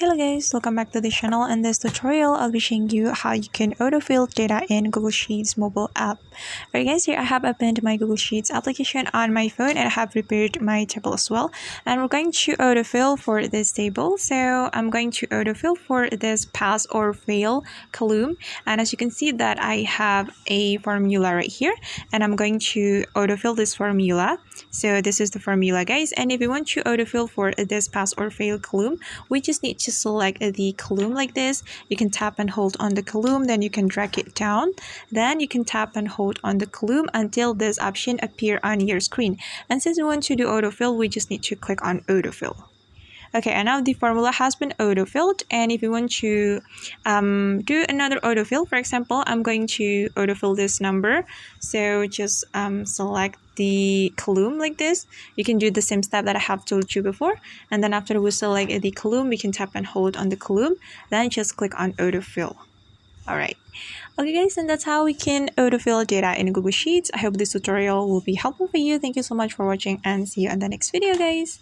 Hello guys, welcome back to the channel. In this tutorial, I'll be showing you how you can autofill data in Google Sheets mobile app. Alright guys, here I have opened my Google Sheets application on my phone and I have prepared my table as well. And we're going to autofill for this table. So I'm going to autofill for this pass or fail column. And as you can see that I have a formula right here and I'm going to autofill this formula. So this is the formula guys. And if you want to autofill for this pass or fail column, we just need to select the column like this. You can tap and hold on the column, then you can drag it down, then you can tap and hold on the column until this option appear on your screen. And since we want to do autofill, we just need to click on autofill. Okay, and now the formula has been autofilled, and if you want to do another autofill, for example, I'm going to autofill this number. So just select the column like this. You can do the same step that I have told you before, and then after we select the column, we can tap and hold on the column, then just click on autofill. Alright, okay guys, and that's how we can autofill data in Google Sheets. I hope this tutorial will be helpful for you. Thank you so much for watching and see you on the next video guys.